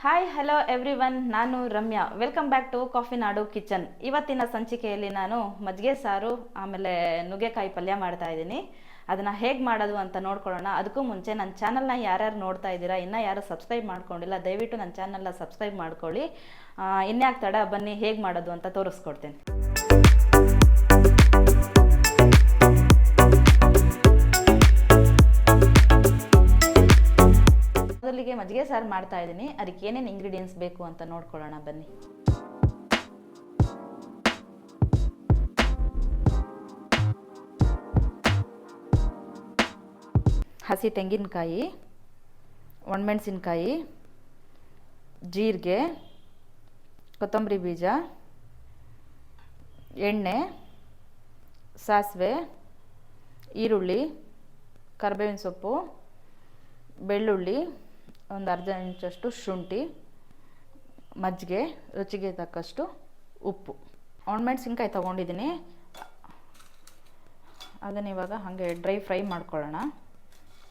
Hi hello everyone, ನಾನು Ramya. Welcome back to coffee Nadu kitchen. ಇವತ್ತಿನ ಸಂಚಿಕೆಯಲ್ಲಿ ನಾನು ಮಜ್ಜಿಗೆ ಸಾರು ಆಮೇಲೆ ನುಗ್ಗೆಕಾಯಿ ಪಲ್ಯ ಮಾಡ್ತಾ ಇದ್ದೀನಿ. ಅದನ್ನು ಹೇಗೆ ಮಾಡೋದು ಅಂತ ನೋಡ್ಕೊಳ್ಳೋಣ. ಅದಕ್ಕೂ ಮುಂಚೆ ನನ್ನ ಚಾನಲ್ನ ಯಾರ್ಯಾರು ನೋಡ್ತಾ ಇದ್ದೀರಾ, ಇನ್ನೂ ಯಾರು ಸಬ್ಸ್ಕ್ರೈಬ್ ಮಾಡ್ಕೊಂಡಿಲ್ಲ, ದಯವಿಟ್ಟು ನನ್ನ ಚಾನಲ್ನ ಸಬ್ಸ್ಕ್ರೈಬ್ ಮಾಡ್ಕೊಳ್ಳಿ. ಇನ್ಯಾಕೆ ತಡ, ಬನ್ನಿ ಹೇಗೆ ಮಾಡೋದು ಅಂತ ತೋರಿಸ್ಕೊಡ್ತೇನೆ. ಮೊದಲಿಗೆ ಮಜ್ಜಿಗೆ ಸಾರು ಮಾಡ್ತಾ ಇದ್ದೀನಿ. ಅದಕ್ಕೆ ಏನೇನು ಇಂಗ್ರೀಡಿಯೆಂಟ್ಸ್ ಬೇಕು ಅಂತ ನೋಡ್ಕೊಳ್ಳೋಣ ಬನ್ನಿ. ಹಸಿ ತೆಂಗಿನಕಾಯಿ, ಒಣಮೆಣಸಿನ್ಕಾಯಿ, ಜೀರಿಗೆ, ಕೊತ್ತಂಬರಿ ಬೀಜ, ಎಣ್ಣೆ, ಸಾಸಿವೆ, ಈರುಳ್ಳಿ, ಕರಿಬೇವಿನ ಸೊಪ್ಪು, ಬೆಳ್ಳುಳ್ಳಿ, ಒಂದು ಅರ್ಧ ಇಂಚಷ್ಟು ಶುಂಠಿ, ಮಜ್ಜಿಗೆ, ರುಚಿಗೆ ತಕ್ಕಷ್ಟು ಉಪ್ಪು. ಒಣಮೆಣಸಿನ್ಕಾಯಿ ತೊಗೊಂಡಿದ್ದೀನಿ, ಅದನ್ನು ಇವಾಗ ಹಾಗೆ ಡ್ರೈ ಫ್ರೈ ಮಾಡ್ಕೊಳ್ಳೋಣ.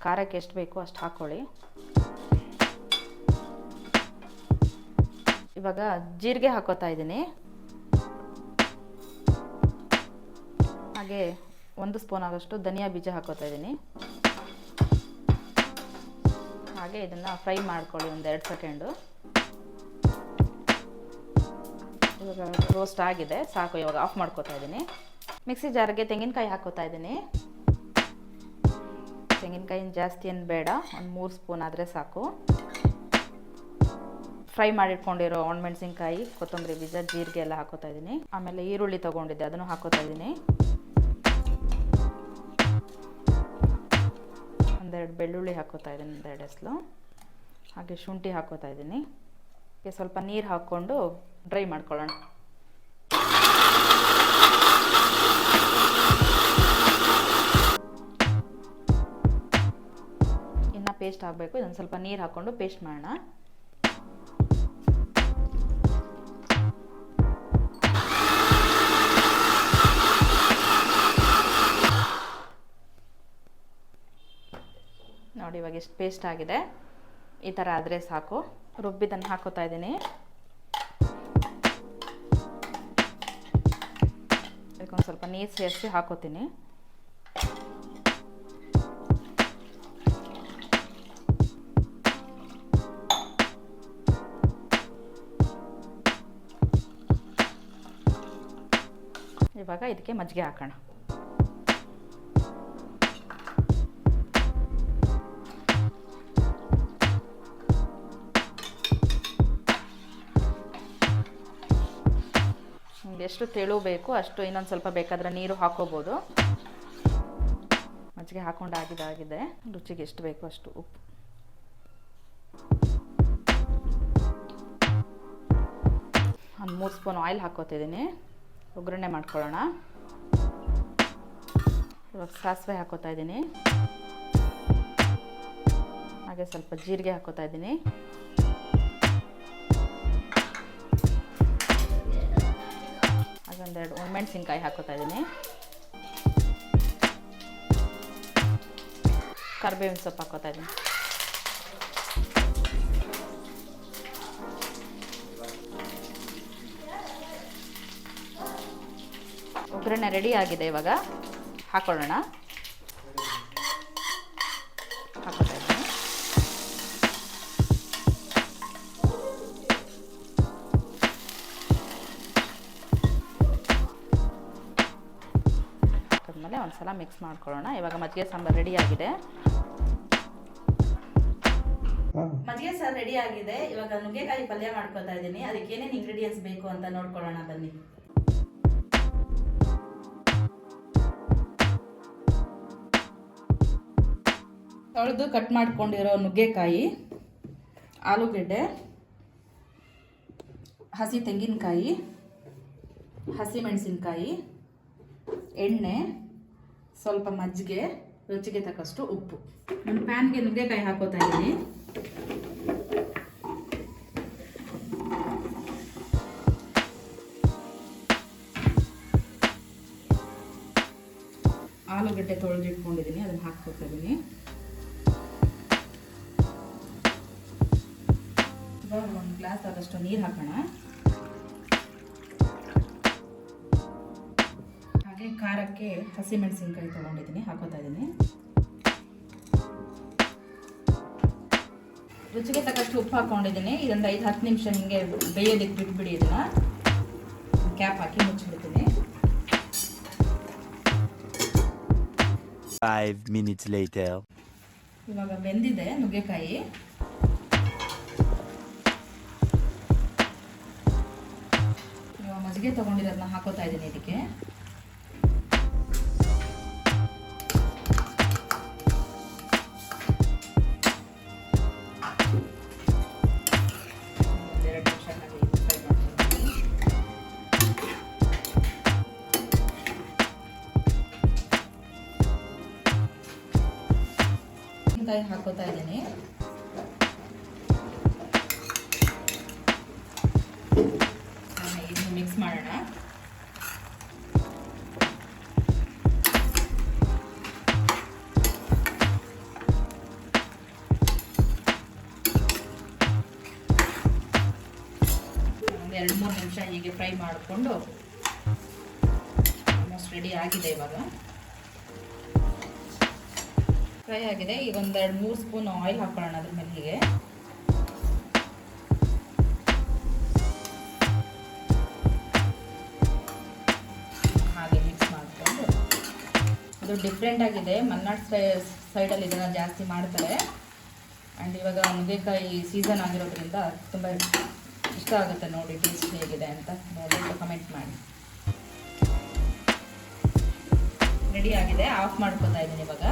ಖಾರಕ್ಕೆ ಎಷ್ಟು ಬೇಕೋ ಅಷ್ಟು ಹಾಕ್ಕೊಳ್ಳಿ. ಇವಾಗ ಜೀರಿಗೆ ಹಾಕೋತಾ ಇದ್ದೀನಿ. ಹಾಗೆ 1 ಸ್ಪೂನ್ ಆಗೋಷ್ಟು ಧನಿಯಾ ಬೀಜ ಹಾಕೋತಾ ಇದ್ದೀನಿ. ಹಾಗೆ ಇದನ್ನು ಫ್ರೈ ಮಾಡ್ಕೊಳ್ಳಿ 1-2 ಸೆಕೆಂಡು. ಇವಾಗ ರೋಸ್ಟ್ ಆಗಿದೆ, ಸಾಕು. ಇವಾಗ ಆಫ್ ಮಾಡ್ಕೋತಾ ಇದ್ದೀನಿ. ಮಿಕ್ಸಿ ಜಾರಿಗೆ ತೆಂಗಿನಕಾಯಿ ಹಾಕೋತಾ ಇದ್ದೀನಿ. ತೆಂಗಿನಕಾಯಿನ ಜಾಸ್ತಿ ಏನು ಬೇಡ, ಒಂದು 3 ಸ್ಪೂನ್ ಆದರೆ ಸಾಕು. ಫ್ರೈ ಮಾಡಿಟ್ಕೊಂಡಿರೋ ಒಣಮೆಣಸಿನ್ಕಾಯಿ, ಕೊತ್ತಂಬರಿ ಬೀಜ, ಜೀರಿಗೆ ಎಲ್ಲ ಹಾಕೋತಾ ಇದ್ದೀನಿ. ಆಮೇಲೆ ಈರುಳ್ಳಿ ತೊಗೊಂಡಿದ್ದೆ, ಅದನ್ನು ಹಾಕೋತಾ ಇದ್ದೀನಿ. 1-2 ಬೆಳ್ಳುಳ್ಳಿ ಹಾಕೋತಾ ಇದ್ದೀನಿ, 1-2 ಎಸ್ಲು. ಹಾಗೆ ಶುಂಠಿ ಹಾಕೋತಾ ಇದ್ದೀನಿ. ಸ್ವಲ್ಪ ನೀರು ಹಾಕ್ಕೊಂಡು ಡ್ರೈ ಮಾಡ್ಕೊಳ್ಳೋಣ. ಇನ್ನು ಪೇಸ್ಟ್ ಆಗಬೇಕು. ಇದನ್ನು ಸ್ವಲ್ಪ ನೀರು ಹಾಕ್ಕೊಂಡು ಪೇಸ್ಟ್ ಮಾಡೋಣ. ನೋಡಿ ಇವಾಗ ಎಷ್ಟು ಪೇಸ್ಟ್ ಆಗಿದೆ. ಈ ಥರ ಆದರೆ ಸಾಕು. ರುಬ್ಬಿದ್ದನ್ನು ಹಾಕೋತಾ ಇದ್ದೀನಿ. ಅದಕ್ಕೊಂದು ಸ್ವಲ್ಪ ನೀರು ಸೇರಿಸಿ ಹಾಕೋತೀನಿ. ಇವಾಗ ಇದಕ್ಕೆ ಮಜ್ಜಿಗೆ ಹಾಕೋಣ. ಎಷ್ಟು ತೆಳು ಬೇಕು ಅಷ್ಟು, ಇನ್ನೊಂದು ಸ್ವಲ್ಪ ಬೇಕಾದರೆ ನೀರು ಹಾಕೋಬೋದು. ಮಜ್ಜಿಗೆ ಹಾಕೊಂಡು ಆಗಿದೆ. ರುಚಿಗೆ ಎಷ್ಟು ಬೇಕು ಅಷ್ಟು ಉಪ್ಪು. ಒಂದು 3 ಸ್ಪೂನ್ ಆಯಿಲ್ ಹಾಕೋತಿದ್ದೀನಿ. ಒಗ್ಗರಣೆ ಮಾಡ್ಕೊಳ್ಳೋಣ. ಇವಾಗ ಸಾಸಿವೆ ಹಾಕೋತಾ ಇದ್ದೀನಿ. ಹಾಗೆ ಸ್ವಲ್ಪ ಜೀರಿಗೆ ಹಾಕೋತಾ ಇದ್ದೀನಿ. ಹಾಗೆ 1-2 ಒಣಮೆಣಸಿನ್ಕಾಯಿ ಹಾಕೋತಾ ಇದ್ದೀನಿ. ಕರಿಬೇವಿನ ಸೊಪ್ಪು ಹಾಕೋತಾ ಇದ್ದೀನಿ. ಒಗ್ಗರಣೆ ರೆಡಿ ಆಗಿದೆ. ಇವಾಗ ಹಾಕೊಳ್ಳೋಣ. ಹಾಕೋತಾ ಇದ್ದೀನಿ. ಹಾಕಿದ್ಮೇಲೆ ಒಂದ್ಸಲ ಮಿಕ್ಸ್ ಮಾಡ್ಕೊಳ್ಳೋಣ. ಇವಾಗ ಮಜ್ಜಿಗೆ ಸಾಂಬಾರು ರೆಡಿ ಆಗಿದೆ. ಮಜ್ಜಿಗೆ ಸಾರು ರೆಡಿ ಆಗಿದೆ. ಇವಾಗ ನುಗ್ಗೆಕಾಯಿ ಪಲ್ಯ ಮಾಡ್ಕೊತಾ ಇದ್ದೀನಿ. ಅದಕ್ಕೆ ಏನೇನು ಇಂಗ್ರೀಡಿಯೆಂಟ್ಸ್ ಬೇಕು ಅಂತ ನೋಡ್ಕೊಳ್ಳೋಣ ಬನ್ನಿ. ತೊಳೆದು ಕಟ್ ಮಾಡ್ಕೊಂಡಿರೋ ನುಗ್ಗೆಕಾಯಿ, ಆಲೂಗೆಡ್ಡೆ, ಹಸಿ ತೆಂಗಿನಕಾಯಿ, ಹಸಿ ಮೆಣಸಿನ್ಕಾಯಿ, ಎಣ್ಣೆ, ಸ್ವಲ್ಪ ಮಜ್ಜಿಗೆ, ರುಚಿಗೆ ತಕ್ಕಷ್ಟು ಉಪ್ಪು. ಒಂದು ಪ್ಯಾನ್ಗೆ ನುಗ್ಗೆಕಾಯಿ ಹಾಕೋತಾ ಇದ್ದೀನಿ. ಆಲೂಗಡ್ಡೆ ತೊಳೆದಿಟ್ಕೊಂಡಿದ್ದೀನಿ, ಅದನ್ನು ಹಾಕ್ಕೊತಾ ಇದ್ದೀನಿ. ಒಂದು ಗ್ಲಾಸ್ ಆದಷ್ಟು ನೀರು ಹಾಕೋಣ. ಹಾಗೆ ಖಾರಕ್ಕೆ ಹಸಿಮೆಣಸಿನ್ಕಾಯಿ ತೊಗೊಂಡಿದ್ದೀನಿ, ಹಾಕೋತಾ ಇದ್ದೀನಿ. ರುಚಿಗೆ ತಕ್ಕಷ್ಟು ಉಪ್ಪು ಹಾಕೊಂಡಿದ್ದೀನಿ. ಇದೊಂದು 5-10 ನಿಮಿಷ ಹಿಂಗೆ ಬೇಯೋದಕ್ಕೆ ಬಿಟ್ಬಿಡಿ. ಇದನ್ನ ಕ್ಯಾಪ್ ಹಾಕಿ ಮುಚ್ಚಿಬಿಡ್ತೀನಿ. 5 minutes later. ಇವಾಗ ಬೆಂದಿದೆ ನುಗ್ಗೆಕಾಯಿ. ಇವಾಗ ಮಜ್ಜಿಗೆ ತೊಗೊಂಡಿರೋದನ್ನ ಹಾಕೋತಾ ಇದ್ದೀನಿ ಇದಕ್ಕೆ. ಹಾಕೋತಾ ಇದ್ದೀನಿ. ಇದನ್ನು ಮಿಕ್ಸ್ ಮಾಡೋಣ. ಒಂದು 2-3 ನಿಮಿಷ ಹೀಗೆ ಫ್ರೈ ಮಾಡಿಕೊಂಡು ಆಲ್ಮೋಸ್ಟ್ ರೆಡಿ ಆಗಿದೆ. ಇವಾಗ ಫ್ರೈ ಆಗಿದೆ. ಈಗ ಒಂದು 2-3 ಸ್ಪೂನ್ ಆಯಿಲ್ ಹಾಕೊಳ್ಳೋಣ ಅದ್ರ ಮೇಲೆ. ಹೀಗೆ ಹಾಗೆ ಮಿಕ್ಸ್ ಮಾಡಿಕೊಂಡು, ಇದು ಡಿಫ್ರೆಂಟ್ ಆಗಿದೆ. ಮಲೆನಾಡು ಸೈಡಲ್ಲಿ ಇದನ್ನು ಜಾಸ್ತಿ ಮಾಡ್ತಾರೆ. ಆ್ಯಂಡ್ ಇವಾಗ ನುಗ್ಗೆಕಾಯಿ ಸೀಸನ್ ಆಗಿರೋದ್ರಿಂದ ತುಂಬ ಇಷ್ಟ ಆಗುತ್ತೆ. ನೋಡಿ ಟೇಸ್ಟ್ ಹೇಗಿದೆ ಅಂತ ಕಮೆಂಟ್ ಮಾಡಿ. ರೆಡಿ ಆಗಿದೆ, ಆಫ್ ಮಾಡ್ಕೊತಾ ಇದ್ದೀನಿ. ಇವಾಗ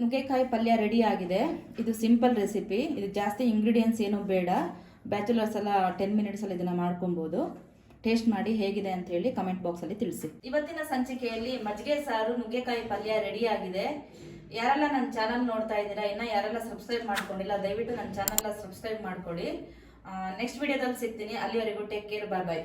ನುಗ್ಗೆಕಾಯಿ ಪಲ್ಯ ರೆಡಿ ಆಗಿದೆ. ಇದು ಸಿಂಪಲ್ ರೆಸಿಪಿ. ಇದು ಜಾಸ್ತಿ ಇಂಗ್ರೀಡಿಯೆಂಟ್ಸ್ ಏನೂ ಬೇಡ. ಬ್ಯಾಚುಲರ್ಸ್ ಎಲ್ಲ 10 ಮಿನಿಟ್ಸಲ್ಲಿ ಇದನ್ನು ಮಾಡ್ಕೊಬೋದು. ಟೇಸ್ಟ್ ಮಾಡಿ ಹೇಗಿದೆ ಅಂತ ಹೇಳಿ ಕಮೆಂಟ್ ಬಾಕ್ಸಲ್ಲಿ ತಿಳಿಸಿ. ಇವತ್ತಿನ ಸಂಚಿಕೆಯಲ್ಲಿ ಮಜ್ಜಿಗೆ ಸಾರು ನುಗ್ಗೆಕಾಯಿ ಪಲ್ಯ ರೆಡಿ ಆಗಿದೆ. ಯಾರೆಲ್ಲ ನನ್ನ ಚಾನಲ್ ನೋಡ್ತಾ ಇದ್ದೀರಾ, ಇನ್ನು ಯಾರೆಲ್ಲ ಸಬ್ಸ್ಕ್ರೈಬ್ ಮಾಡ್ಕೊಂಡಿಲ್ಲ, ದಯವಿಟ್ಟು ನನ್ನ ಚಾನಲ್ನ ಸಬ್ಸ್ಕ್ರೈಬ್ ಮಾಡ್ಕೊಳ್ಳಿ. ನೆಕ್ಸ್ಟ್ ವಿಡಿಯೋದಲ್ಲಿ ಸಿಗ್ತೀನಿ. ಅಲ್ಲಿವರೆಗೂ ಟೇಕ್ ಕೇರ್, ಬಾಯ್ ಬಾಯ್.